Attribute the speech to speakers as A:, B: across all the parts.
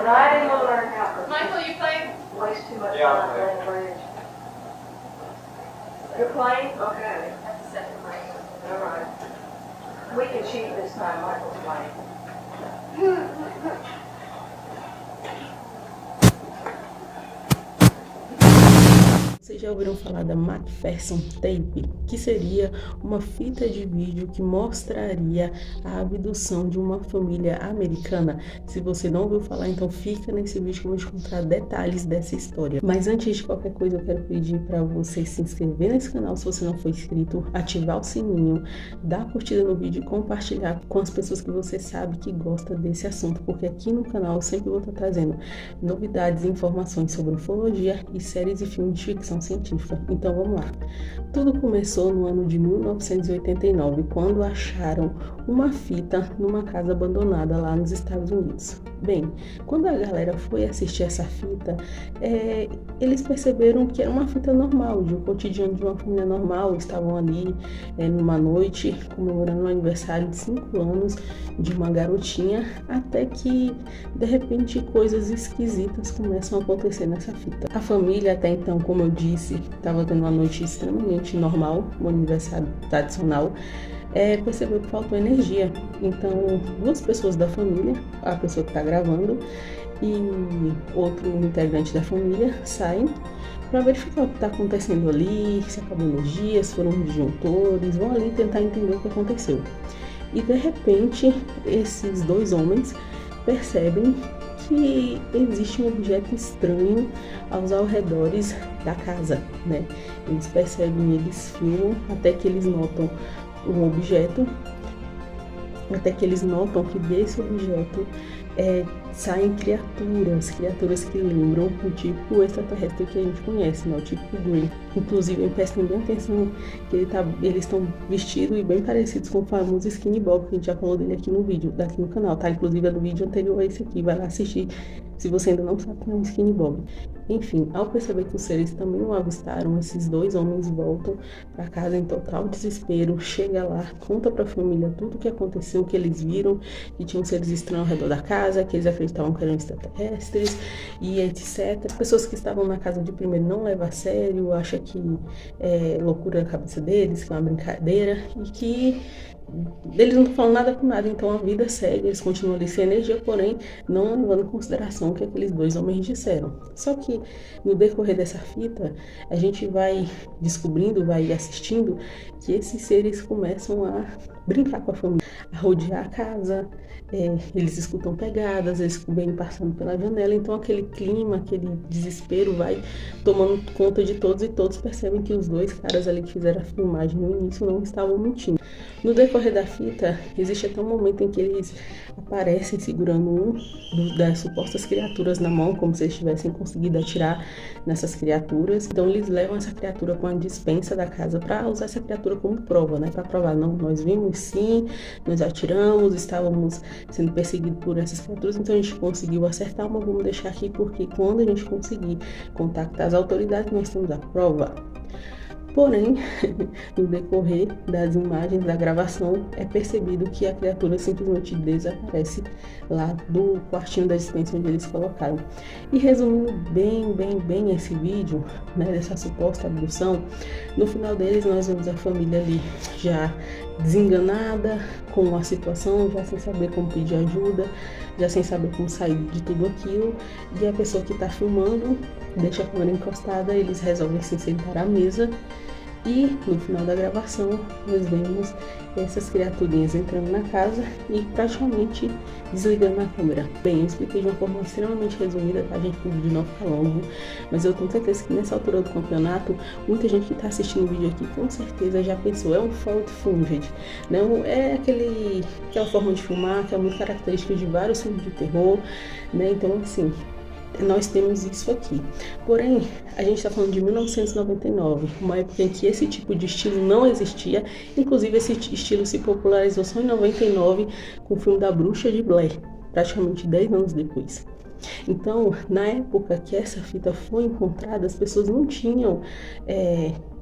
A: Tonight you'll learn how to
B: Michael, you playing?
A: waste too much
C: Yeah,
A: time
C: I'm
A: playing bridge. You're playing? Okay.
B: That's the second mic.
A: All right. We can cheat this time. Michael's playing.
D: Vocês já ouviram falar da Macpherson Tape, que seria uma fita de vídeo que mostraria a abdução de uma família americana? Se você não ouviu falar, então fica nesse vídeo que eu vou te contar detalhes dessa história. Mas antes de qualquer coisa, eu quero pedir para você se inscrever nesse canal se você não for inscrito, ativar o sininho, dar curtida no vídeo e compartilhar com as pessoas que você sabe que gosta desse assunto, porque aqui no canal eu sempre vou estar trazendo novidades e informações sobre ufologia e séries e filmes de ficção científica. Então vamos lá. Tudo começou no ano de 1989, quando acharam uma fita numa casa abandonada lá nos Estados Unidos. Bem, quando a galera foi assistir essa fita, eles perceberam que era uma fita normal, de um cotidiano de uma família normal. Estavam ali numa noite comemorando o aniversário de 5 anos de uma garotinha, até que de repente coisas esquisitas começam a acontecer nessa fita. A família até então, como eu disse, estava tendo uma noite extremamente normal, um aniversário tradicional. Percebeu que faltou energia. Então, duas pessoas da família, a pessoa que está gravando e outro integrante da família, saem para verificar o que está acontecendo ali, se acabou a energia, se foram disjuntores, vão ali tentar entender o que aconteceu. E de repente, esses dois homens percebem que existe um objeto estranho aos arredores da casa, né? Eles percebem, eles filmam, até que eles notam um objeto, até que eles notam que desse objeto saem criaturas que lembram o tipo extraterrestre que a gente conhece, né? O tipo Green. Inclusive, prestem bem atenção que eles estão vestidos e bem parecidos com o famoso Skinny Bob, que a gente já falou dele aqui no vídeo, aqui no canal, tá? Inclusive é do vídeo anterior a esse aqui, vai lá assistir se você ainda não sabe quem é o Skinny Bob. Enfim, ao perceber que os seres também o avistaram, esses dois homens voltam para casa em total desespero, chega lá, conta para a família tudo o que aconteceu, que eles viram, que tinham seres estranhos ao redor da casa, que eles acreditavam que eram extraterrestres e etc. Pessoas que estavam na casa de primeiro não levam a sério, acham que é loucura na cabeça deles, que é uma brincadeira e que eles não estão falando nada com nada, então a vida segue, eles continuam ali sem energia, porém não levando em consideração o que aqueles dois homens disseram. Só que no decorrer dessa fita, a gente vai descobrindo, vai assistindo que esses seres começam a brincar com a família, a rodear a casa, eles escutam pegadas, eles vêm passando pela janela, então aquele clima, aquele desespero vai tomando conta de todos e todos percebem que os dois caras ali que fizeram a filmagem no início não estavam mentindo. No decorrer da fita, existe até um momento em que eles aparecem segurando das supostas criaturas na mão, como se eles tivessem conseguido atirar nessas criaturas. Então eles levam essa criatura com a despensa da casa para usar essa criatura como prova, né? Para provar, não, nós vimos sim, nós atiramos, estávamos sendo perseguidos por essas criaturas, então a gente conseguiu acertar, mas vamos deixar aqui porque quando a gente conseguir contactar as autoridades, nós temos a prova. Porém, no decorrer das imagens da gravação, é percebido que a criatura simplesmente desaparece lá do quartinho da dispensa onde eles colocaram. E resumindo bem esse vídeo, né, dessa suposta abdução, no final deles nós vemos a família ali já desenganada com a situação, já sem saber como pedir ajuda, já sem saber como sair de tudo aquilo, e a pessoa que está filmando deixa a câmera encostada, eles resolvem se sentar à mesa. E no final da gravação nós vemos essas criaturinhas entrando na casa e praticamente desligando a câmera. Bem, eu expliquei de uma forma extremamente resumida, tá, gente? O vídeo não fica longo, mas eu tenho certeza que nessa altura do campeonato, muita gente que está assistindo o vídeo aqui com certeza já pensou, é um found footage, não é aquela forma de filmar que é muito característica de vários filmes de terror, né? Então, assim, nós temos isso aqui. Porém, a gente está falando de 1999, uma época em que esse tipo de estilo não existia. Inclusive, esse estilo se popularizou só em 99 com o filme da Bruxa de Blair, praticamente 10 anos depois. Então, na época que essa fita foi encontrada, as pessoas não tinham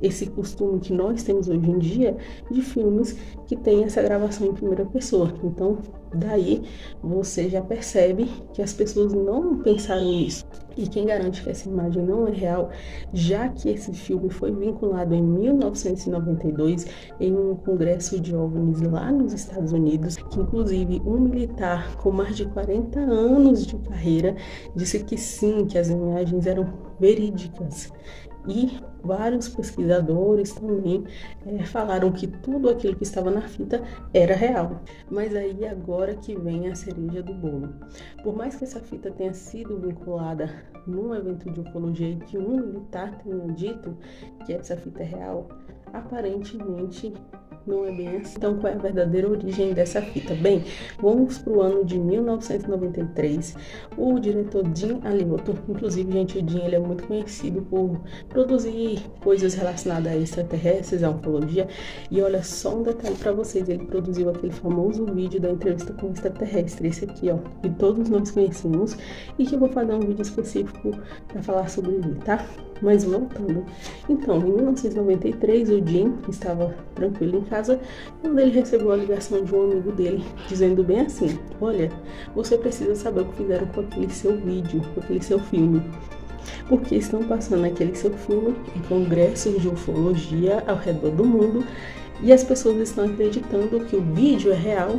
D: esse costume que nós temos hoje em dia de filmes que tem essa gravação em primeira pessoa. Então, Daí você já percebe que as pessoas não pensaram nisso. E quem garante que essa imagem não é real, já que esse filme foi vinculado em 1992 em um congresso de OVNIs lá nos Estados Unidos, que inclusive um militar com mais de 40 anos de carreira disse que sim, que as imagens eram verídicas. E vários pesquisadores também falaram que tudo aquilo que estava na fita era real. Mas aí agora que vem a cereja do bolo. Por mais que essa fita tenha sido vinculada num evento de ufologia e que um militar tenha dito que essa fita é real, aparentemente não é bem assim. Então, qual é a verdadeira origem dessa fita? Bem, vamos para o ano de 1993. O diretor Jim Alioto, inclusive, gente, o Jim ele é muito conhecido por produzir coisas relacionadas a extraterrestres, a ufologia. E olha só um detalhe para vocês, ele produziu aquele famoso vídeo da entrevista com o extraterrestre, esse aqui, ó, que todos nós conhecemos e que eu vou fazer um vídeo específico para falar sobre ele, tá? Mas voltando, então, em 1993, o Jim estava tranquilo em casa quando ele recebeu a ligação de um amigo dele, dizendo bem assim: olha, você precisa saber o que fizeram com aquele seu vídeo, com aquele seu filme. Porque estão passando aquele seu filme em congressos de ufologia ao redor do mundo e as pessoas estão acreditando que o vídeo é real.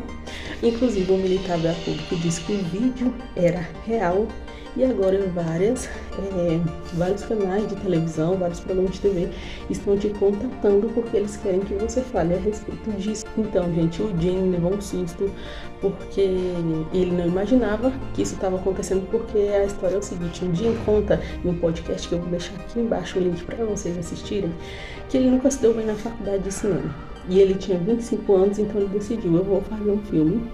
D: Inclusive, o militar veio a público disse que o vídeo era real. E agora vários canais de televisão, vários programas de TV estão te contatando porque eles querem que você fale a respeito disso. Então, gente, o Jim levou um susto porque ele não imaginava que isso estava acontecendo, porque a história é o seguinte: o Jim conta em um podcast que eu vou deixar aqui embaixo o link para vocês assistirem, que ele nunca se deu bem na faculdade de cinema. E ele tinha 25 anos, então ele decidiu: eu vou fazer um filme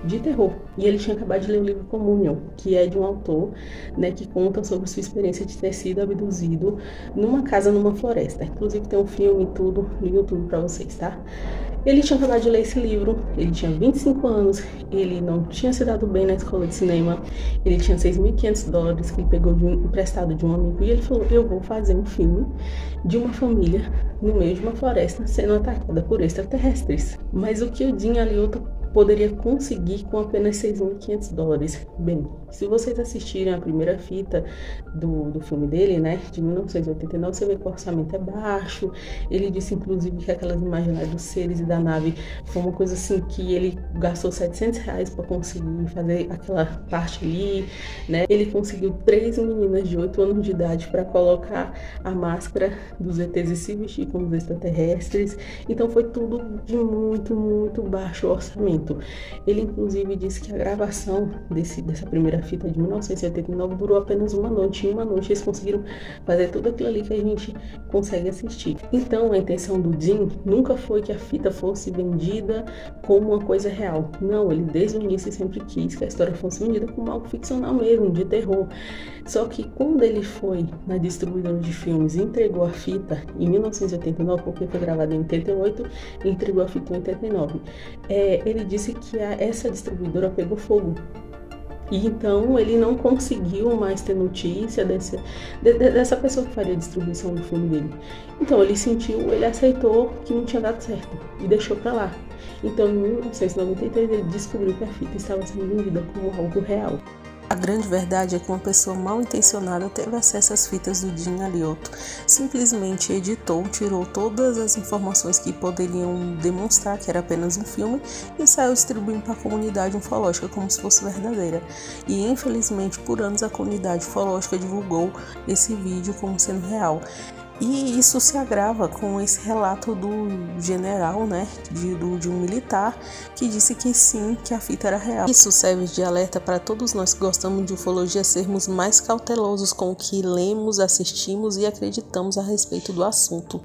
D: de terror. E ele tinha acabado de ler o livro Communion, que é de um autor, né, que conta sobre sua experiência de ter sido abduzido numa casa numa floresta. Inclusive tem um filme e tudo no YouTube para vocês, tá? Ele tinha acabado de ler esse livro, ele tinha 25 anos, ele não tinha se dado bem na escola de cinema, ele tinha $6.500 que ele pegou emprestado de um amigo, e ele falou: eu vou fazer um filme de uma família no meio de uma floresta sendo atacada por extraterrestres. Mas o que o Jim Alioto poderia conseguir com apenas $6.500? Bem, se vocês assistirem a primeira fita do filme dele, né, de 1989, você vê que o orçamento é baixo. Ele disse, inclusive, que aquelas imagens lá dos seres e da nave foi uma coisa assim que ele gastou R$700 para conseguir fazer aquela parte ali, né? Ele conseguiu 3 meninas de 8 anos de idade para colocar a máscara dos ETs e se vestir como os extraterrestres. Então foi tudo de muito, muito baixo orçamento. Ele inclusive disse que a gravação dessa primeira fita de 1989 durou apenas uma noite. Em uma noite eles conseguiram fazer tudo aquilo ali que a gente consegue assistir. Então a intenção do Jim nunca foi que a fita fosse vendida como uma coisa real. Não, ele desde o início sempre quis que a história fosse vendida como algo ficcional mesmo, de terror. Só que quando ele foi na distribuidora de filmes e entregou a fita em 1989, porque foi gravada em 88, ele entregou a fita em 89. Ele disse que essa distribuidora pegou fogo. E então ele não conseguiu mais ter notícia dessa pessoa que faria a distribuição do filme dele. Então ele aceitou que não tinha dado certo e deixou pra lá. Então em 1993 ele descobriu que a fita estava sendo vendida como algo real. A grande verdade é que uma pessoa mal intencionada teve acesso às fitas do Jim Alioto, simplesmente editou, tirou todas as informações que poderiam demonstrar que era apenas um filme e saiu distribuindo para a comunidade ufológica como se fosse verdadeira. E infelizmente por anos a comunidade ufológica divulgou esse vídeo como sendo real. E isso se agrava com esse relato do general, né, de um militar, que disse que sim, que a fita era real. Isso serve de alerta para todos nós que gostamos de ufologia sermos mais cautelosos com o que lemos, assistimos e acreditamos a respeito do assunto.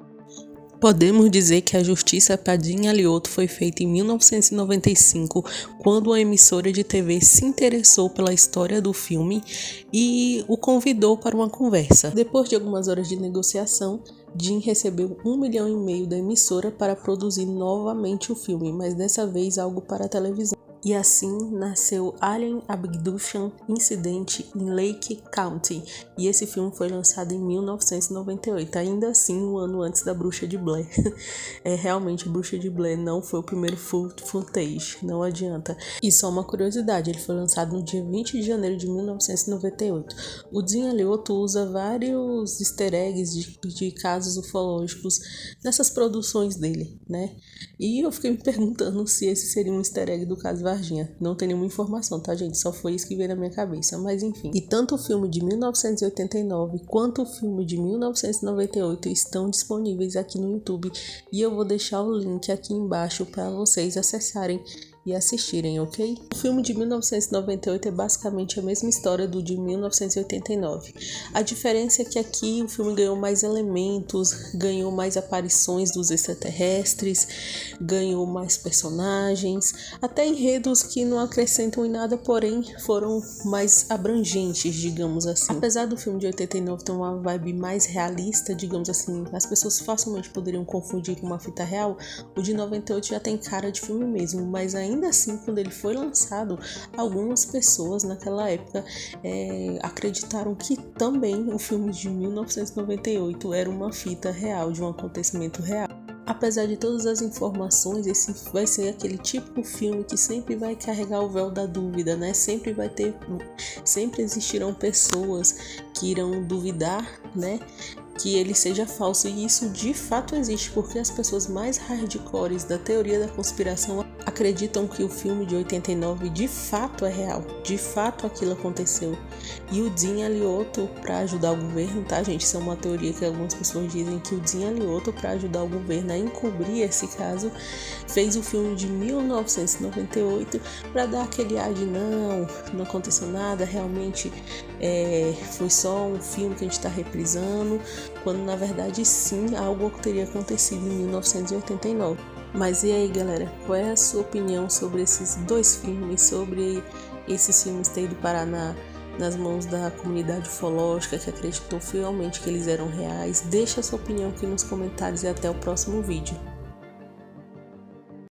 D: Podemos dizer que a justiça para Jim Alioto foi feita em 1995, quando uma emissora de TV se interessou pela história do filme e o convidou para uma conversa. Depois de algumas horas de negociação, Jim recebeu R$1,5 milhão da emissora para produzir novamente o filme, mas dessa vez algo para a televisão. E assim nasceu Alien Abduction Incident in Lake County, e esse filme foi lançado em 1998, ainda assim um ano antes da Bruxa de Blair. Realmente, Bruxa de Blair não foi o primeiro footage, não adianta. E só uma curiosidade, ele foi lançado no dia 20 de janeiro de 1998. O Dean Alioto usa vários easter eggs de casos ufológicos nessas produções dele, né? E eu fiquei me perguntando se esse seria um easter egg do caso Varginha. Não tem nenhuma informação, tá, gente? Só foi isso que veio na minha cabeça, mas enfim. E tanto o filme de 1989 quanto o filme de 1998 estão disponíveis aqui no YouTube, e eu vou deixar o link aqui embaixo para vocês acessarem e assistirem, ok? O filme de 1998 é basicamente a mesma história do de 1989. A diferença é que aqui o filme ganhou mais elementos, ganhou mais aparições dos extraterrestres, ganhou mais personagens, até enredos que não acrescentam em nada, porém foram mais abrangentes, digamos assim. Apesar do filme de 89 ter uma vibe mais realista, digamos assim, as pessoas facilmente poderiam confundir com uma fita real, o de 98 já tem cara de filme mesmo, mas ainda assim, quando ele foi lançado, algumas pessoas naquela época acreditaram que também o filme de 1998 era uma fita real, de um acontecimento real. Apesar de todas as informações, esse vai ser aquele típico filme que sempre vai carregar o véu da dúvida, né? Sempre existirão pessoas que irão duvidar, né, que ele seja falso, e isso de fato existe, porque as pessoas mais hardcores da teoria da conspiração acreditam que o filme de 89 de fato é real, de fato aquilo aconteceu. E o Dean Alioto, para ajudar o governo, tá, gente? Isso é uma teoria que algumas pessoas dizem, que o Dean Alioto, para ajudar o governo a encobrir esse caso, fez o filme de 1998 para dar aquele ar de não aconteceu nada, realmente foi só um filme que a gente está reprisando, quando na verdade sim, algo teria acontecido em 1989. Mas e aí, galera, qual é a sua opinião sobre esses dois filmes, sobre esses filmes ter ido parar nas mãos da comunidade ufológica que acreditou fielmente que eles eram reais? Deixa a sua opinião aqui nos comentários e até o próximo vídeo.